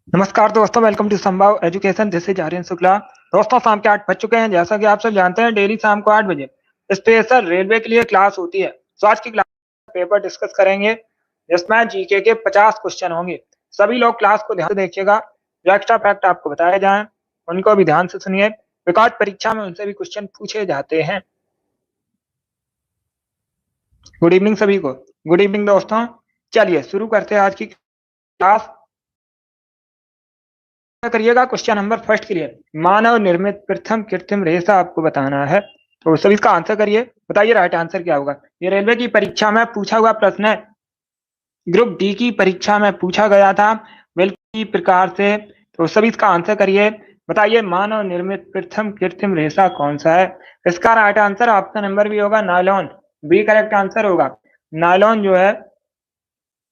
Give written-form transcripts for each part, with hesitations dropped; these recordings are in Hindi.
नमस्कार दोस्तों, welcome to Sambhav education. This is Aryan Shukla. दोस्तों, शाम के 8 बज चुके हैं। जैसा कि आप सब जानते हैं, डेली शाम को 8 बजे स्पेशल रेलवे के लिए क्लास होती है। तो आज की क्लास पेपर डिस्कस करेंगे, जिसमें जीके के 50 क्वेश्चन होंगे। सभी लोग क्लास को ध्यान से देखिएगा। जो एक्स्ट्रा फैक्ट आपको बताए जाएं, उनको भी ध्यान से सुनिए, बिकॉज परीक्षा में उनसे भी क्वेश्चन पूछे जाते हैं। गुड इवनिंग सभी को। गुड इवनिंग दोस्तों। चलिए शुरू करते हैं आज की क्लास। करिएगा क्वेश्चन नंबर फर्स्ट के लिए। मानव निर्मित प्रथम कृत्रिम रेशा आपको बताना है, तो सभी इसका आंसर करिए। बताइए राइट आंसर क्या होगा। ये रेलवे की परीक्षा में पूछा हुआ प्रश्न है। ग्रुप डी की परीक्षा में पूछा गया था बिल्कुल प्रकार से। तो सभी इसका आंसर करिए। बताइए मानव निर्मित प्रथम कृत्रिम रेशा कौन सा है। इसका right answer option number B होगा, नायलॉन। बी करेक्ट आंसर होगा। नायलॉन जो है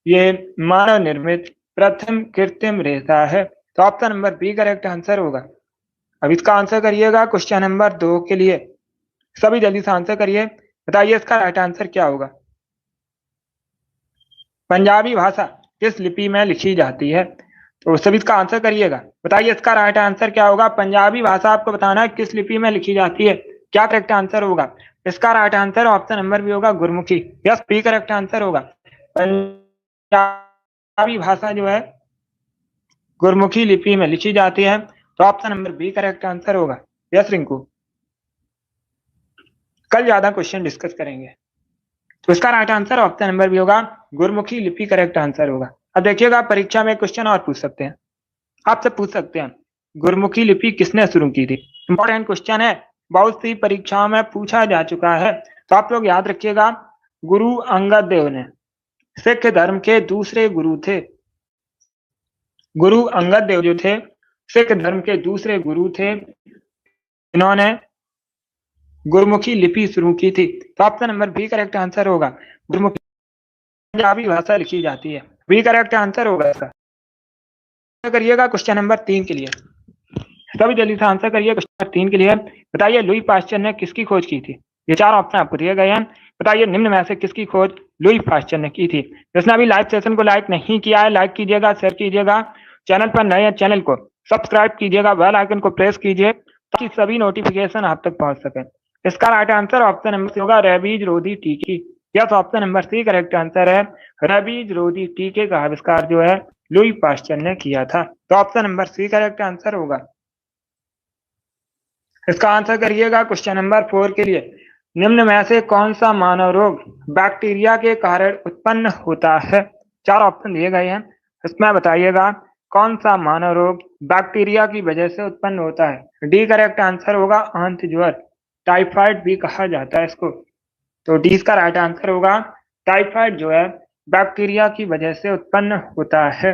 ये मानव निर्मित प्रथम कृत्रिम रेशा है। तो option number B correct answer होगा। अब इसका आंसर करिएगा क्वेश्चन नंबर 2 के लिए। सभी जल्दी से आंसर करिए। बताइए इसका राइट आंसर क्या होगा। पंजाबी भाषा किस लिपि में लिखी जाती है। तो सभी इसका आंसर करिएगा। बताइए इसका राइट आंसर क्या होगा। पंजाबी भाषा आपको बताना है किस लिपि में लिखी जाती है। क्या करेक्ट आंसर होगा। इसका right answer option number B होगा, Gurmukhi. Yes, B correct answer होगा। पंजाबी भाषा जो है गुरमुखी लिपि में लिखी जाती है। तो option number B correct answer होगा। यस रिंकू, कल ज्यादा क्वेश्चन डिस्कस करेंगे। तो इसका right answer option number B होगा, गुरमुखी लिपि करेक्ट आंसर होगा। अब देखिएगा परीक्षा में क्वेश्चन और पूछ सकते हैं, आपसे पूछ सकते हैं गुरमुखी लिपि किसने शुरू की थी। इंपॉर्टेंट क्वेश्चन है, बहुत सी परीक्षाओं में पूछा जा चुका है। तो आप लोग याद रखिएगा, गुरु अंगद देव ने सिख धर्म के दूसरे गुरु थे। गुरु अंगद देव जो थे सिख धर्म के दूसरे गुरु थे। इन्होंने गुरमुखी लिपि शुरू की थी। तो option number B correct answer होगा। गुरमुखी पंजाबी भाषा लिखी जाती है। बी करेक्ट आंसर होगा इसका। करिएगा क्वेश्चन नंबर 3 के लिए। सभी जल्दी से आंसर करिए क्वेश्चन नंबर 3 के लिए। बताइए लुई पास्चर ने किसकी खोज की थी। ये 4 ऑप्शन आपको दिए गए हैं। बताइए निम्न में से किसकी खोज लुई पास्चर ने की थी। जिसने अभी लाइव सेशन को लाइक नहीं किया है, लाइक कीजिएगा, शेयर कीजिएगा। चैनल पर नए हैं, चैनल को सब्सक्राइब कीजिएगा, बेल आइकन को प्रेस कीजिए ताकि सभी नोटिफिकेशन आप तक पहुंच सके। इसका right answer option number C होगा, रेबीज रोधी टीके। Yes, option number C correct answer है। रेबीज रोधी टीके का आविष्कार जो है लुई पास्चर ने किया था। तो option number C correct answer होगा। इसका आंसर करिएगा क्वेश्चन नंबर 4 के लिए। निम्न में से कौन सा मानव रोग बैक्टीरिया के कारण उत्पन्न होता है। 4 ऑप्शन दिए गए हैं, इसमें बताइएगा कौन सा मानव रोग बैक्टीरिया की वजह से उत्पन्न होता है। डी करेक्ट आंसर होगा, आंत ज्वर। टाइफाइड भी कहा जाता है इसको। तो डी इसका राइट आंसर होगा। टाइफाइड जो है बैक्टीरिया की वजह से उत्पन्न होता है।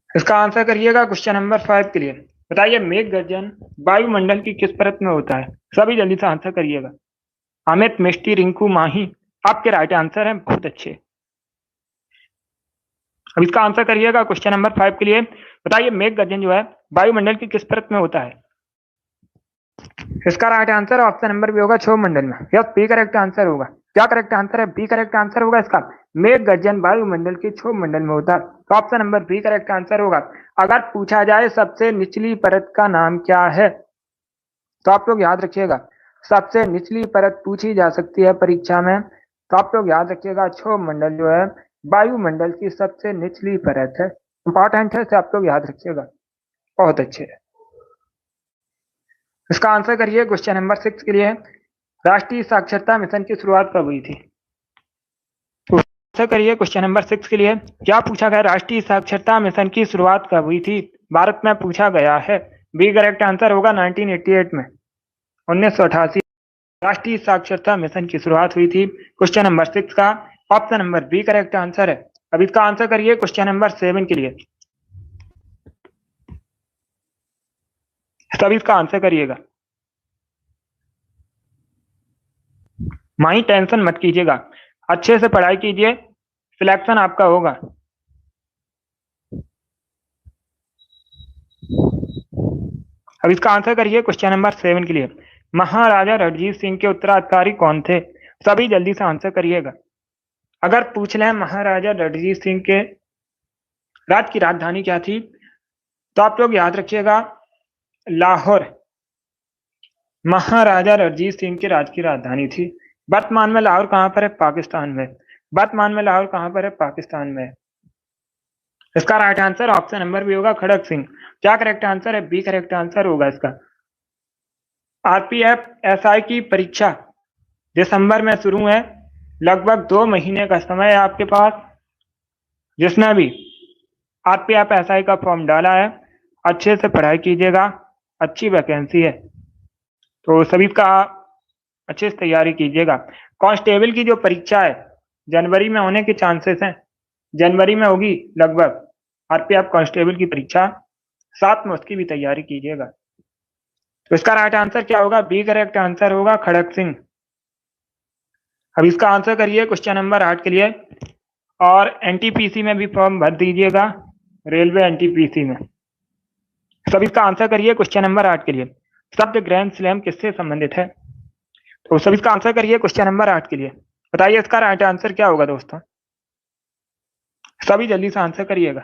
इसका आंसर करिएगा क्वेश्चन नंबर 5 के लिए। बताइए मेघ गर्जन वायुमंडल की किस परत में होता है। सभी जल्दी से आंसर करिएगा। अमित, मिष्टी, रिंकू, माही, आपके राइट आंसर हैं, बहुत अच्छे। अब इसका आंसर करिएगा क्वेश्चन नंबर 5 के लिए। बताइए मेघ गर्जन जो है वायुमंडल की किस परत में होता है। इसका right answer option number B होगा, क्षोभ मंडल में। यस, बी करेक्ट आंसर होगा। क्या करेक्ट आंसर है। बी करेक्ट आंसर होगा इसका। मेघ गर्जन वायुमंडल के क्षोभ मंडल में होता है। तो option number B correct answer होगा। अगर पूछा जाए सबसे निचली परत का नाम क्या है, तो आप लोग याद रखिएगा सबसे निचली परत पूछी जा सकती है परीक्षा में। तो आप लोग याद रखिएगा क्षोभ मंडल जो है वायुमंडल की सबसे निचली परत है। इंपॉर्टेंट है, इसे आप लोग याद रखिएगा। बहुत अच्छे। इसका आंसर करिए क्वेश्चन नंबर 6 के लिए। राष्ट्रीय साक्षरता मिशन की शुरुआत कब हुई थी। तो आंसर करिए क्वेश्चन नंबर 6 के लिए। क्या पूछा गया, राष्ट्रीय साक्षरता मिशन की शुरुआत कब हुई थी। भारत में पूछा गया है। बी करेक्ट आंसर होगा, 1988 में, 1988 राष्ट्रीय साक्षरता मिशन की शुरुआत हुई थी। क्वेश्चन नंबर 6 का option number B correct answer है। अब इसका आंसर करिए क्वेश्चन नंबर 7 के लिए। सभी इसका आंसर करिएगा। माही टेंशन मत कीजिएगा, अच्छे से पढ़ाई कीजिए, सिलेक्शन आपका होगा। अब इसका आंसर करिए क्वेश्चन नंबर 7 के लिए। महाराजा रणजीत सिंह के उत्तराधिकारी कौन थे। सभी जल्दी से आंसर करिएगा। अगर पूछ लें महाराजा रणजीत सिंह के राज्य की राजधानी क्या थी? तो आप लोग याद रखिएगा लाहौर महाराजा रणजीत सिंह के राज्य की राजधानी थी। वर्तमान में लाहौर कहां पर है? पाकिस्तान में। वर्तमान में लाहौर कहां पर है? पाकिस्तान में। इसका right answer option number B होगा खड़क सिंह। क्या करेक्ट आंसर है? बी करेक्ट आंसर होगा इसका। आरपीएफ एसआई की परीक्षा दिसंबर में शुरू है। लगभग 2 महीने का समय है आपके पास। जिसने भी आरपीएफ एसआई का फॉर्म डाला है अच्छे से पढ़ाई कीजिएगा, अच्छी वैकेंसी है तो सभी का अच्छे से तैयारी कीजिएगा। कांस्टेबल की जो परीक्षा है जनवरी में होने के चांसेस हैं, जनवरी में होगी लगभग आरपीएफ कांस्टेबल की परीक्षा, साथ में उसकी भी तैयारी कीजिएगा। तो इसका राइट आंसर क्या होगा? बी करेक्ट आंसर होगा खड़क सिंह। अब इसका आंसर करिए क्वेश्चन नंबर 8 के लिए। और एनटीपीसी में भी फॉर्म भर दीजिएगा, रेलवे एनटीपीसी में। सब इसका आंसर करिए क्वेश्चन नंबर 8 के लिए। शब्द ग्रैंड स्लैम किससे संबंधित है? तो सब इसका आंसर करिए क्वेश्चन नंबर 8 के लिए। बताइए इसका राइट आंसर क्या होगा दोस्तों? सभी जल्दी से आंसर करिएगा।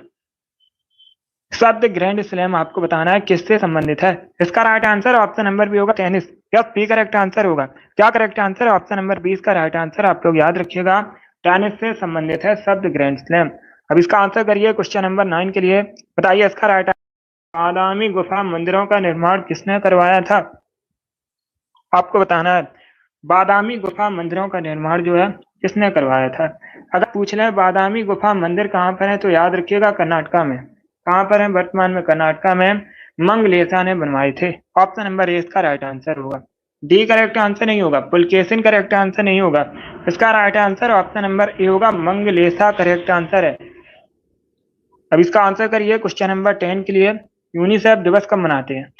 शब्द ग्रैंड स्लैम आपको बताना है किससे संबंधित है। इसका right answer option number B होगा tennis. Yes, B correct answer होगा। क्या करेक्ट आंसर है? ऑप्शन नंबर 20 का राइट आंसर आप लोग याद रखिएगा, टेनिस से संबंधित है शब्द ग्रैंड स्लैम। अब इसका आंसर करिए क्वेश्चन नंबर 9 के लिए। बताइए इसका राइट आंसर। बादामी गुफा मंदिरों का निर्माण किसने करवाया था? आपको बताना है बादामी गुफा मंदिरों का निर्माण जो है किसने करवाया था। अगर पूछ ले बादामी गुफा मंदिर कहाँ पर है तो याद रखिएगा कर्नाटका में। कहाँ पर है? वर्तमान में कर्नाटका में मंगलेशा ने बनवाए थे। ऑप्शन नंबर ए इसका राइट आंसर होगा। डी करेक्ट आंसर नहीं होगा, पुलकेशिन करेक्ट आंसर नहीं होगा। इसका right answer option number A होगा, मंगलेशा करेक्ट आंसर है। अब इसका आंसर करिए क्वेश्चन नंबर 10 के लिए। यूनिसेफ दिवस कब मनाते हैं?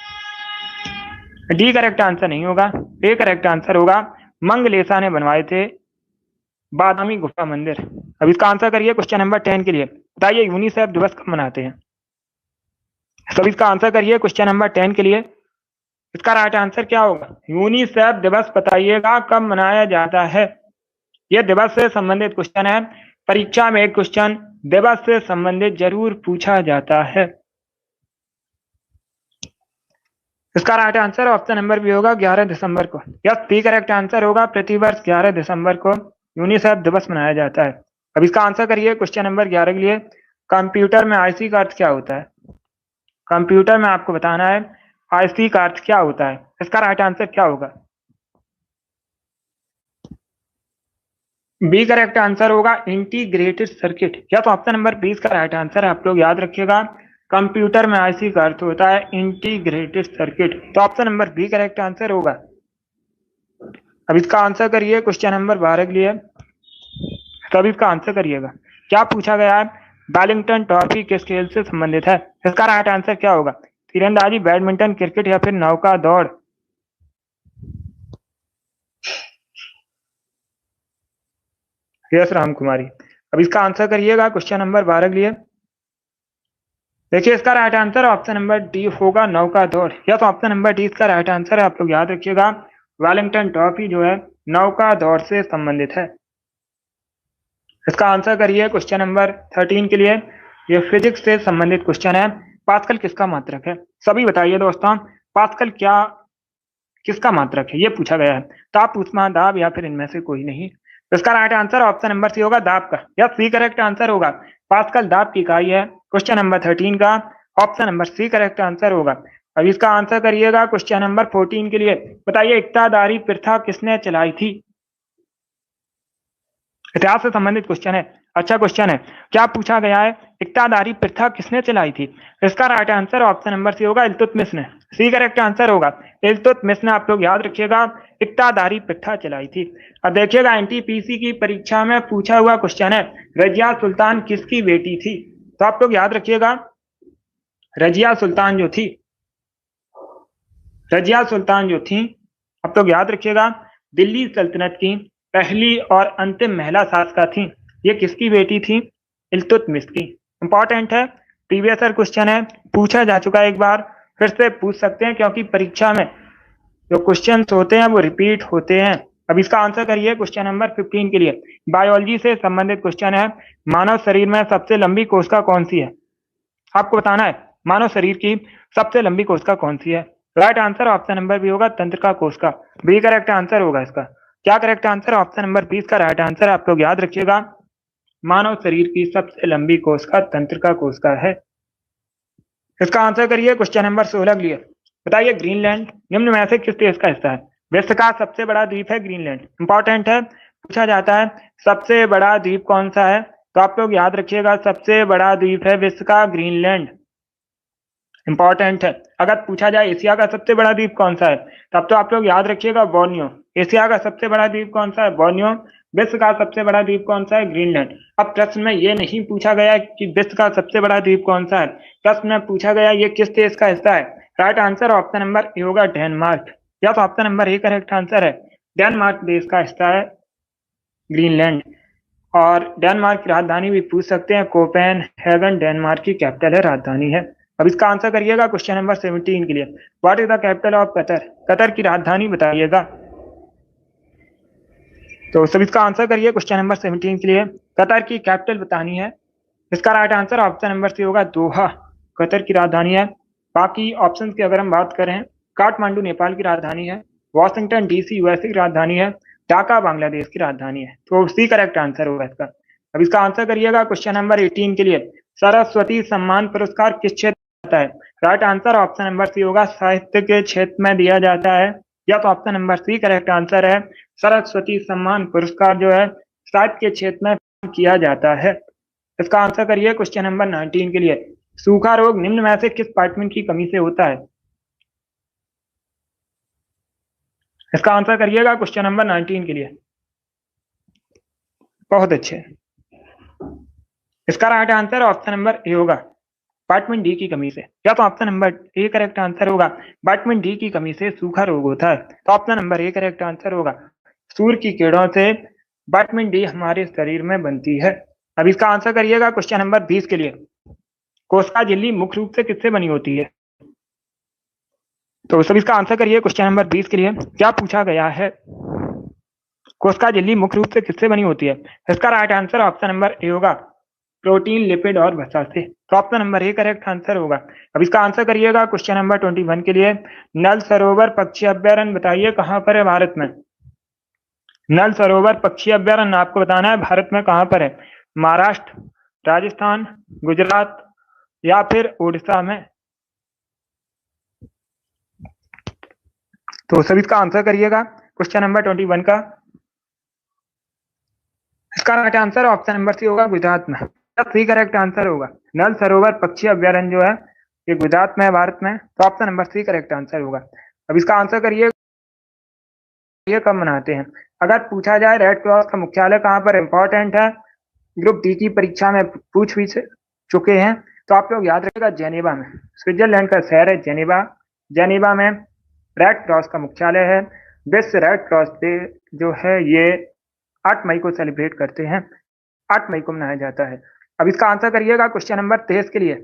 डी करेक्ट आंसर नहीं होगा, ए करेक्ट आंसर होगा, मंगलेशा ने बनवाए थे बादामी गुफा मंदिर। अब इसका आंसर करिए क्वेश्चन नंबर 10 के लिए। बताइए यूनिसेफ दिवस कब मनाते हैं? सब इसका आंसर करिए क्वेश्चन नंबर 10 के लिए। इसका राइट आंसर क्या होगा? यूनिसेफ दिवस बताइएगा कब मनाया जाता है। यह दिवस से संबंधित क्वेश्चन है, परीक्षा में एक क्वेश्चन दिवस से संबंधित जरूर पूछा जाता है। इसका right answer option number B होगा 11 दिसंबर को। यस, बी करेक्ट आंसर होगा, प्रतिवर्ष 11 दिसंबर को यूनिसेफ दिवस मनाया जाता है। अब इसका आंसर करिए क्वेश्चन नंबर 11 के लिए। कंप्यूटर में आईसी का अर्थ क्या होता है? कंप्यूटर में आपको बताना है आईसी का अर्थ क्या होता है। इसका राइट आंसर क्या होगा? बी करेक्ट आंसर होगा इंटीग्रेटेड सर्किट। या तो ऑप्शन नंबर 20 का राइट आंसर आप लोग याद रखिएगा, कंप्यूटर में आईसी का अर्थ होता है इंटीग्रेटेड सर्किट। तो option number B correct answer होगा। अब इसका आंसर करिए क्वेश्चन नंबर 12 के लिए। तब इसका आंसर करिएगा। क्या पूछा गया है? वेलिंगटन ट्रॉफी किस खेल से संबंधित है? इसका राइट आंसर क्या होगा? तीरंदाजी, बैडमिंटन, क्रिकेट या फिर नौका दौड़? यस राम कुमारी। अब इसका आंसर करिएगा क्वेश्चन नंबर 12 के लिए। देखिए इसका right answer option number D होगा, नौका दौड़। या तो ऑप्शन नंबर डी इसका राइट आंसर है, आप लोग याद रखिएगा, वेलिंगटन ट्रॉफी जो है नौका दौड़ से संबंधित है। इसका आंसर करिए क्वेश्चन नंबर 13 के लिए। ये फिजिक्स से संबंधित क्वेश्चन है। पास्कल किसका मात्रक है? सभी बताइए दोस्तों, पास्कल क्या किसका मात्रक है? ये पूछा गया है। ताप, ऊष्मा, दाब या फिर इनमें से कोई नहीं। तो इसका right answer option number C होगा, दाब का। या सी करेक्ट आंसर होगा। पास्कल दाब की इकाई है। क्वेश्चन नंबर 13 का option number C correct answer होगा। अब इसका आंसर करिएगा क्वेश्चन नंबर 14 के लिए। बताइए इक्तादारी प्रथा किसने चलाई थी? इतिहास से संबंधित क्वेश्चन है, अच्छा क्वेश्चन है। क्या पूछा गया है? इक्तादारी प्रथा किसने चलाई थी? इसका right answer option number C होगा, इल्तुतमिश ने। सी करेक्ट आंसर होगा, इल्तुतमिश ने। आप लोग याद रखिएगा, इक्तादारी प्रथा चलाई थी। अब देखिएगा एनटीपीसी की परीक्षा में पूछा हुआ क्वेश्चन है, रजिया सुल्तान किसकी बेटी थी? तो आप लोग याद रखिएगा, रजिया सुल्तान जो थी, रजिया सुल्तान जो थी, आप लोग याद रखिएगा, दिल्ली सल्तनत की पहली और अंतिम महिला शासका थी। ये किसकी बेटी थी? इल्तुतमिश की। इंपॉर्टेंट है, प्रीवियस ईयर क्वेश्चन है, पूछा जा चुका है एक बार, फिर से पूछ सकते हैं क्योंकि परीक्षा में जो क्वेश्चंस होते हैं वो रिपीट होते हैं। अब इसका आंसर करिए क्वेश्चन नंबर 15 के लिए। बायोलॉजी से संबंधित क्वेश्चन है, मानव शरीर में सबसे लंबी कोशिका कौन सी है? आपको बताना है मानव शरीर की सबसे लंबी कोशिका कौन सी है। Right answer option number B होगा तंत्रिका कोशिका, बी करेक्ट आंसर होगा इसका। क्या करेक्ट आंसर? ऑप्शन नंबर 20 का राइट आंसर। आप लोग याद रखिएगा, मानव शरीर की सबसे लंबी कोशिका तंत्रिका कोशिका है। इसका आंसर करिए क्वेश्चन नंबर 16 के लिए। बताइए ग्रीनलैंड निम्न में से किस देश का हिस्सा है? विश्व का सबसे बड़ा द्वीप है ग्रीनलैंड, इंपॉर्टेंट है, पूछा जाता है सबसे बड़ा द्वीप कौन सा है, तो आप लोग याद रखिएगा सबसे बड़ा द्वीप है विश्व का ग्रीनलैंड, इंपॉर्टेंट है। अगर पूछा जाए एशिया का सबसे बड़ा द्वीप कौन सा है, तब तो आप लोग याद रखिएगा बोर्नियो। एशिया का सबसे बड़ा द्वीप कौन सा है? बोर्नियो। विश्व का सबसे बड़ा द्वीप कौन सा है? ग्रीनलैंड। अब प्रश्न में ये नहीं पूछा गया कि विश्व का सबसे बड़ा द्वीप कौन सा है, प्रश्न में पूछा गया ये किस देश का हिस्सा है। Right answer option number A होगा डेनमार्क। या तो option number A correct answer है, डेनमार्क देश का हिस्सा है ग्रीनलैंड। और डेनमार्क की राजधानी भी पूछ सकते हैं, कोपेनहेगन डेनमार्क की कैपिटल है, राजधानी है। अब इसका आंसर करिएगा क्वेश्चन नंबर 17 के लिए। What is the capital of Qatar? Qatar की राजधानी बताइएगा। तो सब इसका आंसर करिए क्वेश्चन नंबर 17 के लिए। कतर की कैपिटल बतानी है। इसका right answer option number C होगा दोहा, कतर की राजधानी है। बाकी ऑप्शन की अगर हम बात करें, काठमांडू नेपाल की राजधानी है, वॉशिंगटन डीसी यूएसए की राजधानी है, ढाका बांग्लादेश की राजधानी है। तो सी करेक्ट आंसर होगा इसका। अब इसका आंसर करिएगा क्वेश्चन नंबर 18 के लिए। सरस्वती सम्मान पुरस्कार किस क्षेत्र में आता है? Right answer option number C होगा, साहित्य के क्षेत्र में दिया जाता है। या तो option number C correct answer है, सरस्वती सम्मान पुरस्कार जो है साहित्य के क्षेत्र में किया जाता है। इसका आंसर करिए क्वेश्चन नंबर 19 के लिए। सूखा रोग निम्न में से किस विटामिन की कमी से होता है? इसका आंसर करिएगा क्वेश्चन नंबर 19 के लिए। बहुत अच्छे। इसका right answer option number A होगा, विटामिन डी की कमी से। या तो option number A correct answer होगा, विटामिन डी की कमी से सूखा रोग होता है। तो option number A correct answer होगा, सूर्य की किरणों से विटामिन डी हमारे शरीर में बनती है। अब इसका आंसर करिएगा क्वेश्चन नंबर 20 के लिए। कोशिका झिल्ली मुख्य रूप से किससे बनी होती है? तो सब इसका आंसर करिए क्वेश्चन नंबर 20 के लिए। क्या पूछा गया है? कोशिका झिल्ली मुख्य रूप से किससे बनी होती है? इसका right answer option number A होगा, प्रोटीन, लिपिड और वसा से। तो option number A correct answer होगा। अब इसका आंसर करिएगा क्वेश्चन नंबर 21 के लिए। नल सरोवर पक्षी अभ्यारण्य बताइए कहां पर है भारत में? नल सरोवर पक्षी अभ्यारण्य आपको बताना है भारत में कहां पर है। महाराष्ट्र, राजस्थान, गुजरात या फिर उड़ीसा में। तो सभी इसका आंसर करिएगा क्वेश्चन नंबर 21 का। इसका right answer option number C होगा, गुजरात में। सी करेक्ट आंसर होगा। नल सरोवर पक्षी अभ्यारण्य जो है ये गुजरात में है, भारत में। तो option number C correct answer होगा। अब इसका आंसर करिए, ये कब मनाते हैं? अगर पूछा जाए रेड क्रॉस का मुख्यालय कहाँ पर, इंपॉर्टेंट है, ग्रुप डी की परीक्षा में पूछ भी चुके हैं। तो आप लोग याद रखिएगा, जेनेवा में, स्विट्जरलैंड का शहर है जेनेवा। जेनेवा में रेड क्रॉस का मुख्यालय है। विश्व रेड क्रॉस डे जो है ये 8 मई को सेलिब्रेट करते हैं, 8 मई को मनाया जाता है। अब इसका आंसर करिएगा क्वेश्चन नंबर 23 के लिए।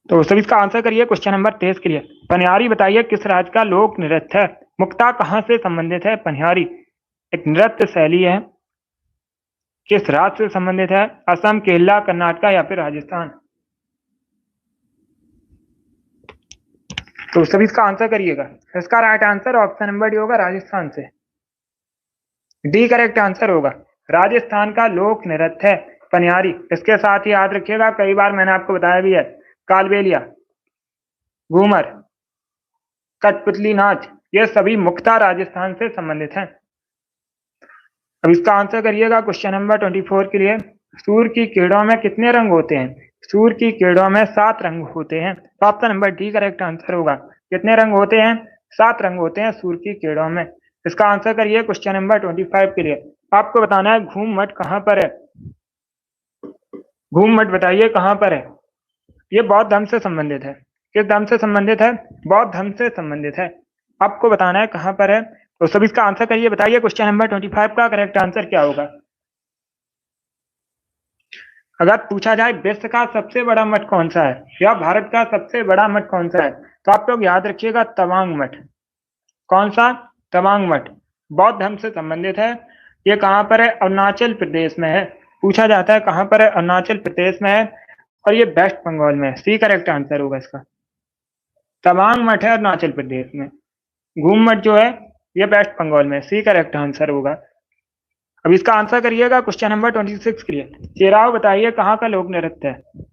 तो सभी इसका आंसर करिए क्वेश्चन नंबर 23 के लिए। पनिहारी बताइए किस राज्य का लोक नृत्य है? मुक्ता कहां से संबंधित है? पनिहारी एक नृत्य शैली है, किस राज्य से संबंधित है? असम, केरला, कर्नाटक या फिर राजस्थान? तो सभी इसका आंसर करिएगा। इसका right answer option number D होगा, राजस्थान से। डी करेक्ट आंसर होगा, राजस्थान का लोक नृत्य है पनिहारी। इसके साथ ही याद रखिएगा, कई बार मैंने आपको बताया भी है, कालबेलिया, घूमर, कठपुतली नाच, ये सभी मुख्यतः राजस्थान से संबंधित हैं। अब इसका आंसर करिएगा क्वेश्चन नंबर 24 के लिए। सूर्य की किरणों में कितने रंग होते हैं? सूर्य की किरणों में 7 रंग होते हैं। तो option number D correct answer होगा। कितने रंग होते हैं? 7 रंग होते हैं सूर्य की किरणों में। इसका आंसर करिए क्वेश्चन नंबर 25 के लिए। आपको बताना है घूम मठ कहां पर है? घूम मठ बताइए कहां पर है? ये बौद्ध धर्म से संबंधित है। किस धर्म से संबंधित है? बौद्ध धर्म से संबंधित है। आपको बताना है कहां पर है। तो सभी इसका आंसर करिए, बताइए क्वेश्चन नंबर 25 का करेक्ट आंसर क्या होगा। अगर पूछा जाए विश्व का सबसे बड़ा मठ कौन सा है या भारत का सबसे बड़ा मठ कौन सा है, तो आप लोग याद रखिएगा तवांग मठ। कौन सा? तवांग मठ बौद्ध धर्म से संबंधित है। ये कहां पर है? अरुणाचल प्रदेश में है। पूछा जाता है कहां पर है? अरुणाचल प्रदेश में है। और ये वेस्ट बंगाल में है। सी करेक्ट आंसर होगा इसका। तवांग मठ है अरुणाचल प्रदेश में। घूम मठ जो है ये वेस्ट बंगाल में। सी करेक्ट आंसर होगा। अब इसका आंसर करिएगा क्वेश्चन नंबर 26 के लिए। चेराव बताइए कहाँ का लोक नृत्य है।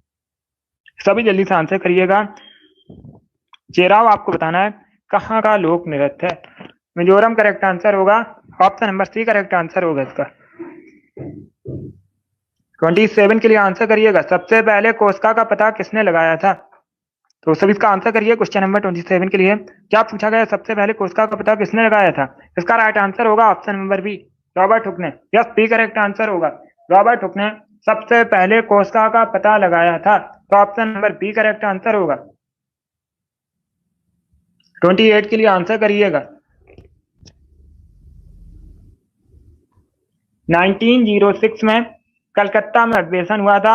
सभी जल्दी से आंसर करिएगा। चेराव आपको बताना है कहाँ का लोक नृत्य है। मिजोरम करेक्ट आंसर होगा। Option number C correct answer होगा इसका। 27 के लिए आंसर करिएगा। सबसे पहले कोस्का का पता किसने लगाया था। तो सभी इसका आंसर करिए क्वेश्चन नंबर 27 के लिए। क्या पूछा गया सबसे पहले कोस्का का पता किसने लगाया था। इसका राइट आंसर होगा option number B, Robert Hooke ने। यस, बी करेक्ट आंसर होगा। रॉबर्ट हुक ने सबसे पहले कोस्का का पता लगाया था। तो option number B correct answer होगा। 28 के लिए आंसर करिएगा। 1906 में कलकत्ता में अधिवेशन हुआ था।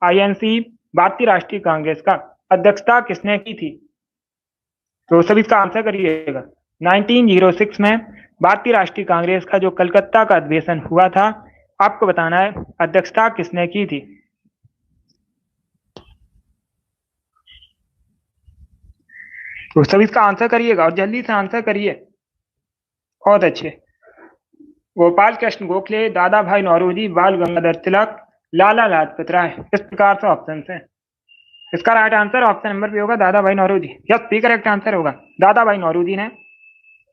आईएनसी भारतीय राष्ट्रीय कांग्रेस का अध्यक्षता किसने की थी। तो सभी इसका आंसर करिएगा। 1906 में भारतीय राष्ट्रीय कांग्रेस का जो कलकत्ता का अधिवेशन हुआ था, आपको बताना है अध्यक्षता किसने की थी। तो सभी इसका आंसर करिएगा और जल्दी से आंसर करिए। बहुत अच्छे। गोपाल कृष्ण गोखले, दादा भाई नौरोजी, बाल गंगाधर तिलक, लाला लाजपत राय। इस प्रकार से ऑप्शन है। इसका right answer option number B होगा, Dadabhai Naoroji. Yes, B correct answer होगा। दादा भाई नौरोजी ने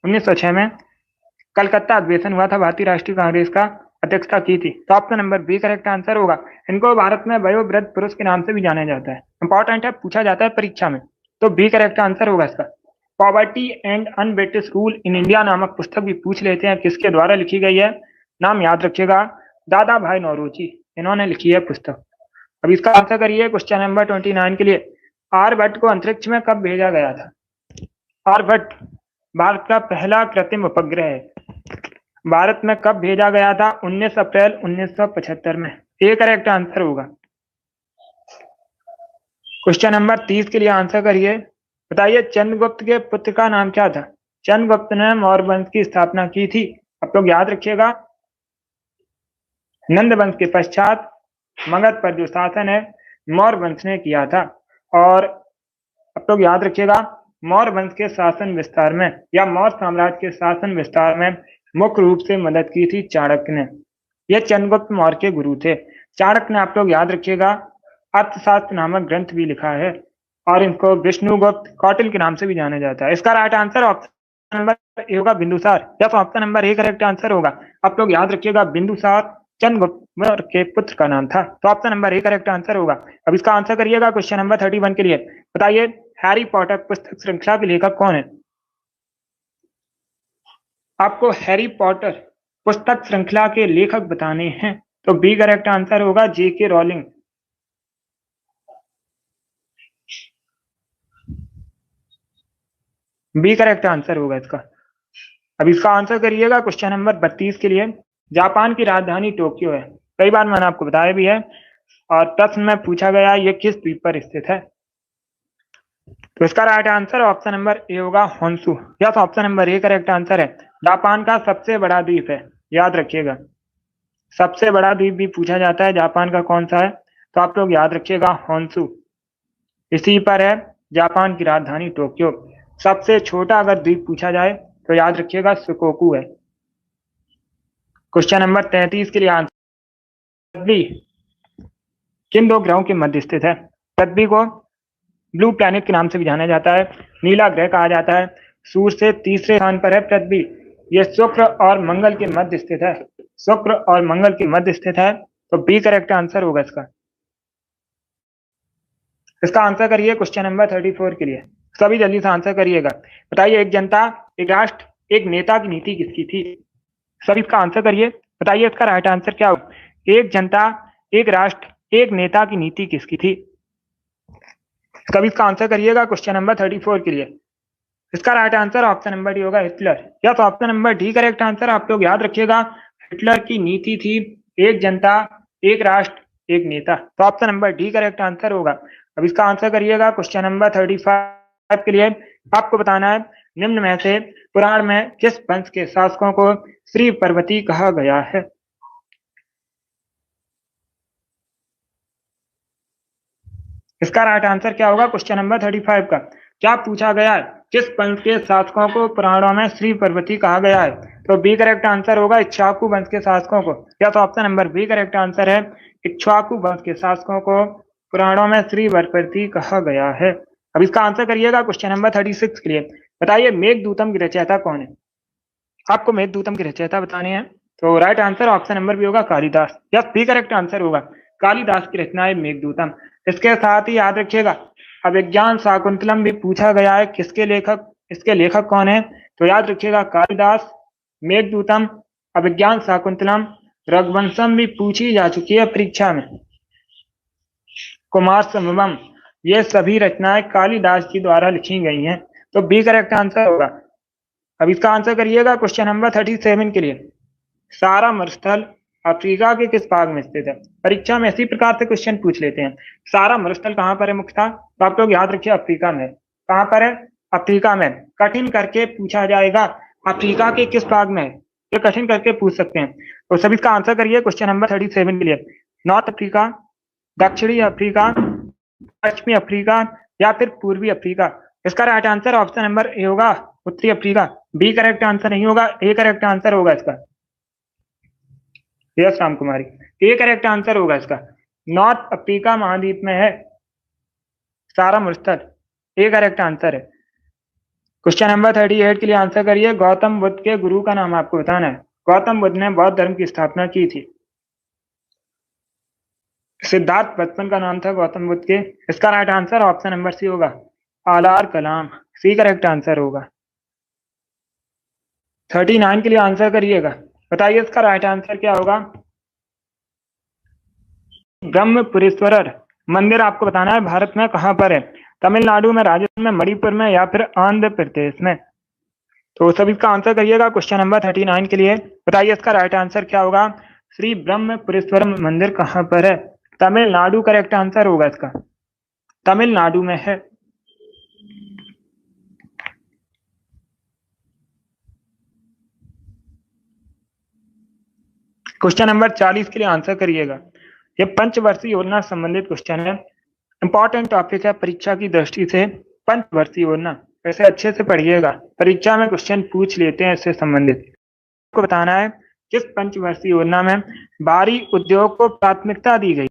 1906 में कलकत्ता अधिवेशन हुआ था भारतीय राष्ट्रीय कांग्रेस का अध्यक्षता की थी। तो option number B correct answer होगा। इनको भारत में वयोवृद्ध पुरुष के नाम से भी जाना जाता है। इंपॉर्टेंट है, पूछा जाता है परीक्षा में। तो बी करेक्ट आंसर होगा इसका। Poverty and un-British rule in India नामक पुस्तक भी पूछ लेते हैं, किसके द्वारा लिखी गई है। नाम याद रखिएगा, दादा भाई नौरोजी, इन्होंने लिखी है पुस्तक। अब इसका आंसर करिए क्वेश्चन नंबर 29 के लिए। आर्यभट्ट को अंतरिक्ष में कब भेजा गया था। आर्यभट्ट भारत का पहला कृत्रिम उपग्रह है। भारत में कब भेजा गया था। 19 अप्रैल 1975 में। ए करेक्ट आंसर होगा। क्वेश्चन नंबर 30 के लिए आंसर करिए। बताइए चंद्रगुप्त के पुत्र का नाम क्या था। चंद्रगुप्त ने मौर्य वंश की स्थापना की थी। आप लोग याद रखिएगा, नंद वंश के पश्चात मगध पर जो शासन है मौर्य वंश ने किया था। और आप लोग याद रखिएगा, मौर्य वंश के शासन विस्तार में या मौर्य साम्राज्य के शासन विस्तार में मुख्य रूप से मदद की थी चाणक्य ने। यह चंद्रगुप्त मौर्य के गुरु थे। चाणक्य ने, आप लोग याद रखिएगा, अर्थशास्त्र नामक ग्रंथ भी लिखा है और इनको विष्णुगुप्त कौटिल्य के नाम से भी जाना जाता है। इसका right answer option number A होगा, बिंदुसार। या option number A correct answer होगा। आप लोग याद रखिएगा, बिंदुसार चंद्रगुप्त मौर्य के पुत्र का नाम था। तो option number A correct answer होगा। अब इसका आंसर करिएगा क्वेश्चन नंबर 31 के लिए। बताइए हैरी पॉटर पुस्तक श्रृंखला के लेखक कौन है। आपको हैरी पॉटर पुस्तक श्रृंखला के लेखक बताने हैं। तो बी करेक्ट आंसर होगा, जेके रॉलिंग। बी करेक्ट आंसर होगा इसका। अब इसका आंसर करिएगा क्वेश्चन नंबर 32 के लिए। जापान की राजधानी टोक्यो है। कई बार मैंने आपको बताया भी है और प्रश्न में पूछा गया ये किस द्वीप पर स्थित है। तो इसका right answer option number A होगा, Honshu. Yes, option number A correct answer है। जापान का सबसे बड़ा द्वीप है, याद रखिएगा। सबसे बड़ा द्वीप भी पूछा जाता है जापान का कौन सा है, तो आप लोग याद रखिएगा होन्शु। इसी पर है जापान की राजधानी टोक्यो। सबसे छोटा अगर द्वीप पूछा जाए तो याद रखिएगा सुकोकू है। क्वेश्चन नंबर 33 के लिए आंसर, पृथ्वी किन दो ग्रहों के मध्य स्थित है। पृथ्वी को ब्लू प्लैनेट के नाम से भी जाना जाता है, नीला ग्रह कहा जाता है। सूर्य से तीसरे स्थान पर है पृथ्वी। यह शुक्र और मंगल के मध्य स्थित है। शुक्र और मंगल के मध्य स्थित है। तो बी करेक्ट आंसर होगा इसका। इसका आंसर करिए क्वेश्चन नंबर 34 के लिए। सभी जल्दी से आंसर करिएगा। बताइए एक जनता, एक राष्ट्र, एक नेता की नीति किसकी थी। सभी इसका आंसर करिए। बताइए इसका राइट आंसर क्या होगा। एक जनता, एक राष्ट्र, एक नेता की नीति किसकी थी। सभी इसका आंसर करिएगा क्वेश्चन नंबर 34 के लिए। इसका right answer option number D होगा, हिटलर। या तो option number D correct answer. आप लोग याद रखिएगा, हिटलर की नीति थी एक जनता, एक राष्ट्र, एक नेता। तो option number D correct answer होगा। अब इसका आंसर करिएगा क्वेश्चन नंबर 35 के लिए। आपको बताना है निम्न में से पुराण में किस वंश के शासकों को श्री पर्वती कहा गया है। इसका राइट आंसर क्या होगा क्वेश्चन नंबर 35 का? क्या पूछा गया है? किस वंश के शासकों को पुराणों में श्री पर्वती कहा गया है? तो बी करेक्ट आंसर होगा इक्ष्वाकु वंश के शासकों को। या तो option number B correct answer है, इक्ष्वाकु वंश के शासकों को पुराणों में श्री पर्वती कहा गया है। अब इसका आंसर करिएगा क्वेश्चन नंबर 36 के लिए। बताइए मेघदूतम की रचयिता कौन है? आपको मेघदूतम की रचयिता बतानी है, तो right answer option number B होगा Kalidas. Yes, B correct answer होगा, कालिदास की रचना है मेघदूतम। इसके साथ ही याद रखिएगा अभिज्ञान शाकुंतलम भी पूछा गया है, किसके लेखक, इसके लेखक कौन है? तो याद रखिएगा कालिदास, मेघदूतम, अभिज्ञान शाकुंतलम, रघुवंशम भी पूछी जा चुकी है परीक्षा में, कुमार संभवम, ये सभी रचनाएं कालिदास जी द्वारा लिखी गई हैं। तो बी करेक्ट आंसर होगा। अब इसका आंसर करिएगा क्वेश्चन नंबर 37 के लिए। सारा मरुस्थल अफ्रीका के किस भाग में स्थित है? परीक्षा में इसी प्रकार से क्वेश्चन पूछ लेते हैं। सारा मरुस्थल कहाँ पर है मुख्यतः? तो आप लोग याद रखिए अफ्रीका में। कहाँ पर है? अफ्रीका में। कठिन करके पूछा जाएगा अफ्रीका के किस भाग में है, ये कठिन करके पूछ सकते हैं। तो सभी इसका आंसर करिए क्वेश्चन नंबर 37 के लिए। नॉर्थ अफ्रीका, दक्षिणी अफ्रीका, पश्चिमी अफ्रीका या फिर पूर्वी अफ्रीका? इसका right answer option number A होगा उत्तरी अफ्रीका। बी करेक्ट आंसर नहीं होगा, ए करेक्ट आंसर होगा इसका। यस राम कुमारी, ए करेक्ट आंसर होगा इसका। नॉर्थ अफ्रीका महाद्वीप में है सारा मरुस्थल, ए करेक्ट आंसर है। क्वेश्चन नंबर 38 के लिए आंसर करिए। गौतम बुद्ध के गुरु का नाम आपको बताना है। गौतम बुद्ध ने बौद्ध धर्म की स्थापना की थी। सिद्धार्थ बचपन का नाम था गौतम बुद्ध के। इसका right answer option number C होगा, आलार कलाम, सी करेक्ट आंसर होगा। 39 के लिए आंसर करिएगा। बताइए इसका राइट आंसर क्या होगा? ब्रह्मपुरेश्वर मंदिर आपको बताना है भारत में कहां पर है? तमिलनाडु में, राजस्थान में, मणिपुर में या फिर आंध्र प्रदेश में? तो सभी इसका आंसर करिएगा क्वेश्चन नंबर 39 के लिए। बताइए इसका राइट आंसर क्या होगा? श्री ब्रह्मपुरेश्वर मंदिर कहां पर है? तमिलनाडु करेक्ट आंसर होगा इसका, तमिलनाडु में है। क्वेश्चन नंबर 40 के लिए आंसर करिएगा। ये पंचवर्षीय योजना संबंधित क्वेश्चन है, इंपॉर्टेंट टॉपिक है परीक्षा की दृष्टि से। पंचवर्षीय योजना ऐसे अच्छे से पढ़िएगा, परीक्षा में क्वेश्चन पूछ लेते हैं इससे संबंधित। आपको बताना है किस पंचवर्षीय योजना में भारी उद्योग को प्राथमिकता दी गई?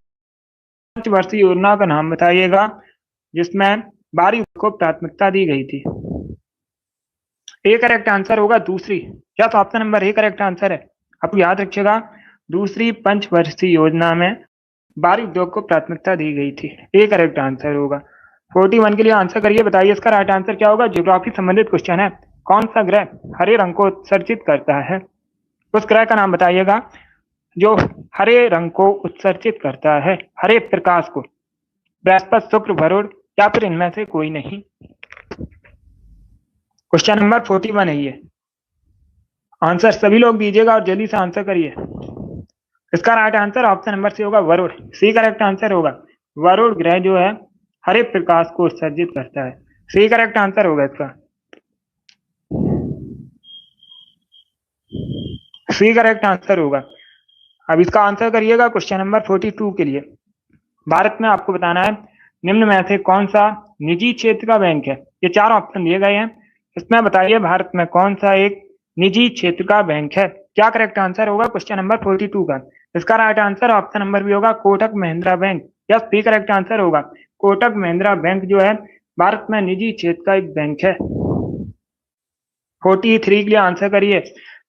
पंचवर्षीय योजना का नाम बताइएगा जिसमें भारी उद्योग को प्राथमिकता दी गई थी। ए करेक्ट आंसर होगा दूसरी। क्या तो option number A correct answer है? आप याद रखिएगा दूसरी पंचवर्षीय योजना में भारी उद्योग को प्राथमिकता दी गई थी, ए करेक्ट आंसर होगा। 41 के लिए आंसर करिए। बताइए इसका राइट आंसर क्या होगा? ज्योग्राफी संबंधित क्वेश्चन है। कौन सा ग्रह हरे रंग को उत्सर्जित करता है? उस ग्रह का नाम बताइएगा जो हरे रंग को उत्सर्जित करता है, हरे प्रकाश को। बृहस्पति, शुक्र, वरुण या फिर इनमें से कोई नहीं। क्वेश्चन नंबर 41 है ये। आंसर सभी लोग दीजिएगा और जल्दी से आंसर करिए। इसका right answer option number C होगा, वरुण, सी करेक्ट आंसर होगा। वरुण ग्रह जो है हरे प्रकाश को उत्सर्जित करता है, सी करेक्ट आंसर होगा इसका, सी करेक्ट आंसर होगा। अब इसका आंसर करिएगा क्वेश्चन नंबर 42 के लिए। भारत में आपको बताना है निम्न में से कौन सा निजी क्षेत्र का बैंक है? ये चार ऑप्शन दिए गए हैं, इसमें बताइए भारत में कौन सा एक निजी क्षेत्र का बैंक है? क्या करेक्ट आंसर होगा क्वेश्चन नंबर 42 का? इसका right answer option number B होगा Kotak Mahindra bank. Yes, B correct answer होगा। कोटक महिंद्रा बैंक जो है भारत में निजी क्षेत्र का एक बैंक है। 43 के लिए आंसर करिए।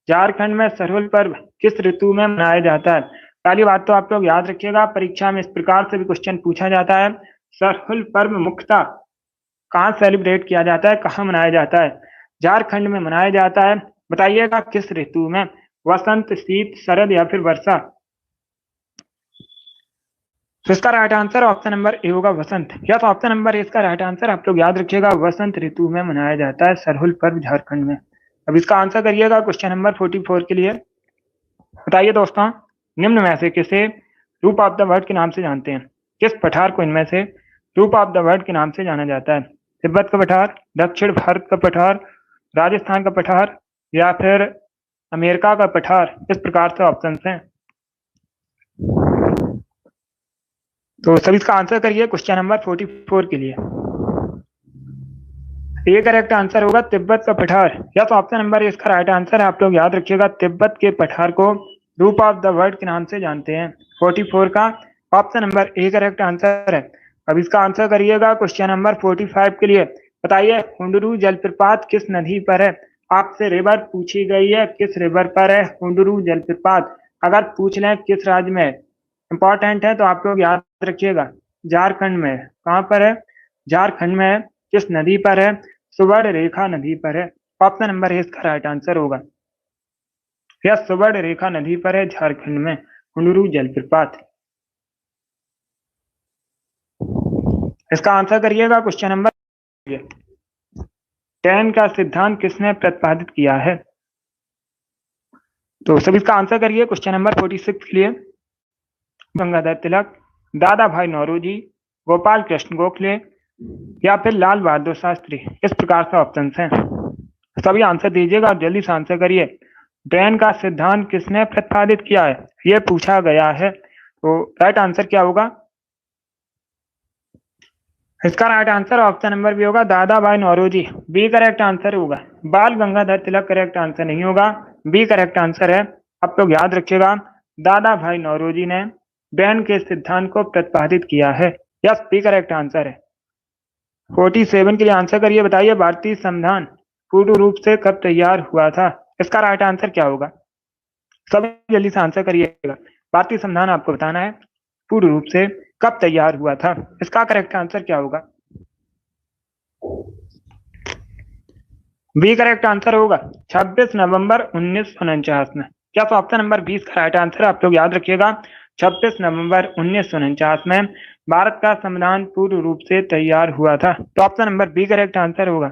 झारखंड में सरहुल पर्व किस ऋतु में मनाया जाता है? पहली बात तो आप लोग याद रखिएगा परीक्षा में इस प्रकार से भी क्वेश्चन पूछा जाता है। सरहुल पर्व मुख्यतः कहाँ सेलिब्रेट किया जाता है, कहाँ मनाया जाता है? झारखंड में मनाया जाता है। बताइएगा किस ऋतु में? वसंत, शीत, शरद या फिर वर्षा? तो इसका right answer option number A होगा, वसंत। या तो ऑप्शन नंबर ए इसका राइट आंसर आप लोग याद रखिएगा, वसंत ऋतु में मनाया जाता है सरहुल पर्व झारखंड में। अब इसका आंसर करिएगा क्वेश्चन नंबर 44 के लिए। बताइए दोस्तों निम्न में से किसे रूप ऑफ द वर्ल्ड के नाम से जानते हैं? किस पठार को इनमें से रूप ऑफ द वर्ल्ड के नाम से जाना जाता है? तिब्बत का पठार, दक्षिण भारत का पठार, राजस्थान का पठार या फिर अमेरिका का पठार? इस प्रकार से ऑप्शन हैं। तो सभी इसका आंसर करिए क्वेश्चन नंबर 44 के लिए। ये करेक्ट आंसर होगा तिब्बत का पठार। या तो ऑप्शन नंबर इसका राइट आंसर है। आप लोग याद रखिएगा, तिब्बत के पठार को रूप ऑफ द वर्ल्ड के नाम से जानते हैं। 44 का option number A correct answer है। अब इसका आंसर करिएगा क्वेश्चन नंबर 45 के लिए। बताइए हुंडरू जलप्रपात किस नदी पर है। आपसे रिवर पूछी गई है, किस रिवर पर है हुंडरू जलप्रपात। अगर पूछ लें किस राज्य में, इंपॉर्टेंट है, तो आप लोग याद रखिएगा झारखंड में। कहाँ पर है? झारखंड में है। किस नदी पर है? सुवर्ण रेखा नदी पर है। ऑप्शन नंबर ए इसका राइट आंसर होगा। यह सुवर्ण रेखा नदी पर है, झारखंड में हुंडरू जलप्रपात। इसका आंसर करिएगा क्वेश्चन नंबर। टैन का सिद्धांत किसने प्रतिपादित किया है। तो सभी इसका आंसर करिए क्वेश्चन नंबर 46 के लिए। गंगाधर तिलक, दादा भाई नौरोजी, गोपाल कृष्ण गोखले या फिर लाल बहादुर शास्त्री। इस प्रकार से ऑप्शन हैं। सभी आंसर दीजिएगा और जल्दी से आंसर करिए। टैन का सिद्धांत किसने प्रतिपादित किया है, यह पूछा गया है। तो राइट आंसर क्या होगा? इसका right answer option number B होगा, Dadabhai Naoroji. B correct answer होगा। बाल गंगाधर तिलक करेक्ट आंसर नहीं होगा, बी करेक्ट आंसर है। आप लोग याद रखिएगा, दादा भाई नौरोजी ने टैन के सिद्धांत को प्रतिपादित किया है। यस, बी करेक्ट आंसर है। 47 के लिए आंसर करिए। बताइए भारतीय संविधान पूर्ण रूप से कब तैयार हुआ था। इसका राइट आंसर क्या होगा? सभी जल्दी से आंसर करिएगा। भारतीय संविधान आपको बताना है पूर्ण रूप से कब तैयार हुआ था। इसका करेक्ट आंसर क्या होगा? बी करेक्ट आंसर होगा 26 नवंबर 1949 में। क्या तो ऑप्शन नंबर 20 का राइट आंसर है। आप लोग याद रखिएगा 26 नवंबर 1949 में भारत का संविधान पूर्ण रूप से तैयार हुआ था। तो option number B correct answer होगा।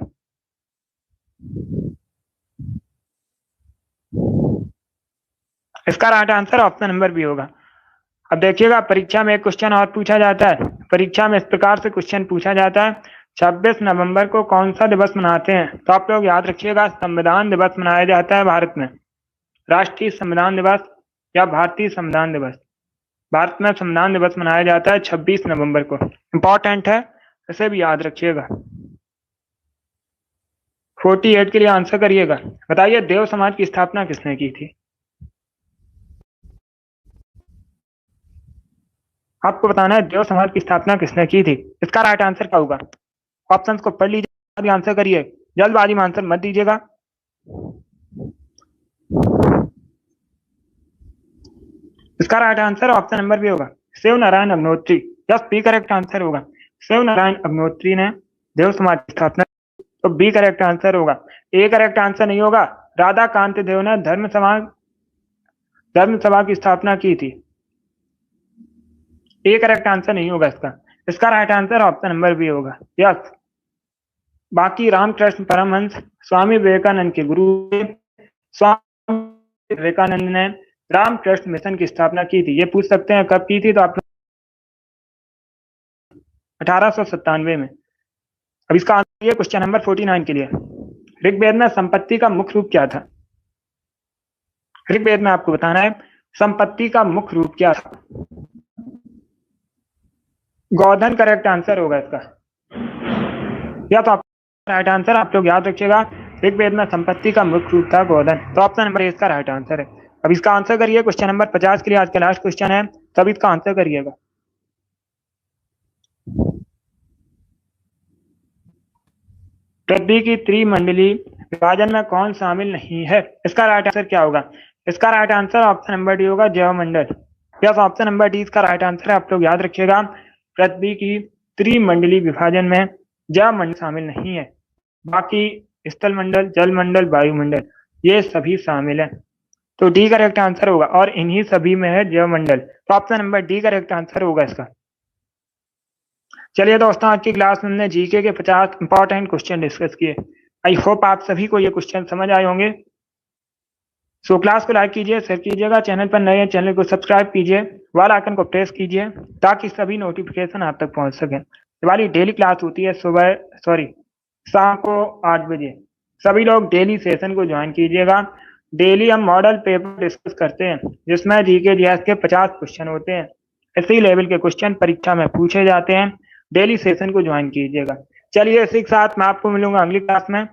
इसका right answer option number B होगा। अब देखिएगा, परीक्षा में एक क्वेश्चन और पूछा जाता है। परीक्षा में इस प्रकार से क्वेश्चन पूछा जाता है, 26 नवंबर को कौन सा दिवस मनाते हैं। तो आप लोग याद रखिएगा, संविधान दिवस मनाया जाता है भारत में। राष्ट्रीय संविधान दिवस या भारतीय संविधान दिवस। भारत में संविधान दिवस मनाया जाता है 26 नवंबर को। इंपॉर्टेंट है, इसे भी याद रखिएगा। 48 के लिए आंसर करिएगा। बताइए देव समाज की स्थापना किसने की थी। आपको बताना है देव समाज की स्थापना किसने की थी। इसका राइट आंसर क्या होगा? ऑप्शंस को पढ़ लीजिए, आंसर करिए। जल्दबाजी में आंसर मत दीजिएगा। इसका right answer option number B होगा, Shiv Narayan Agnihotri. Yes, B correct answer होगा। शिव नारायण अग्निहोत्री ने देव समाज की स्थापना, तो बी करेक्ट आंसर होगा। ए करेक्ट आंसर नहीं होगा, राधा कांत देव ने धर्म सभा की स्थापना की थी। ए करेक्ट आंसर नहीं होगा इसका। इसका right answer option number B होगा। यस, बाकी रामकृष्ण परमहंस स्वामी विवेकानंद के गुरु, स्वामी विवेकानंद ने रामकृष्ण मिशन की स्थापना की थी। ये पूछ सकते हैं कब की थी, तो आप 1897 में। अब इसका आंसर क्वेश्चन नंबर 49 के लिए। ऋग्वेद में संपत्ति का मुख्य रूप क्या था। ऋग्वेद में आपको बताना है संपत्ति का मुख्य रूप क्या था। गोधन करेक्ट आंसर होगा इसका। या तो राइट आंसर आप लोग याद रखिएगा, ऋग्वेद में संपत्ति का मुख्य रूप था गोधन। तो ऑप्शन नंबर ए इसका राइट आंसर है। अब इसका आंसर करिए क्वेश्चन नंबर 50 के लिए। आज का लास्ट क्वेश्चन है, तब इसका आंसर करिएगा। पृथ्वी की त्रिमंडली विभाजन में कौन शामिल नहीं है। इसका राइट आंसर क्या होगा? इसका right answer option number D होगा, जैवमंडल। यस, ऑप्शन नंबर डी इसका राइट आंसर है। आप लोग याद रखिएगा, पृथ्वी की त्रिमंडली विभाजन में जैवमंडल शामिल नहीं है। बाकी स्थल मंडल, जल मंडल, वायुमंडल, ये सभी शामिल है। तो डी करेक्ट आंसर होगा, और इन्हीं सभी में है जैवमंडल। तो option number D correct answer होगा इसका। चलिए दोस्तों, आज की क्लास में हमने जीके के 50 इंपॉर्टेंट क्वेश्चन डिस्कस किए। आई होप आप सभी को ये क्वेश्चन समझ आए होंगे। सो क्लास को लाइक कीजिए, शेयर कीजिएगा। चैनल पर नए हैं, चैनल को सब्सक्राइब कीजिए, बेल आइकन को प्रेस कीजिए ताकि सभी नोटिफिकेशन आप तक पहुंच सके। हमारी डेली क्लास होती है शाम को 8 बजे। सभी लोग डेली सेशन को ज्वाइन कीजिएगा। डेली हम मॉडल पेपर डिस्कस करते हैं, जिसमें जीके जीएस के 50 क्वेश्चन होते हैं। इसी लेवल के क्वेश्चन परीक्षा में पूछे जाते हैं। डेली सेशन को ज्वाइन कीजिएगा। चलिए इसी के साथ मैं आपको मिलूंगा अगली क्लास में।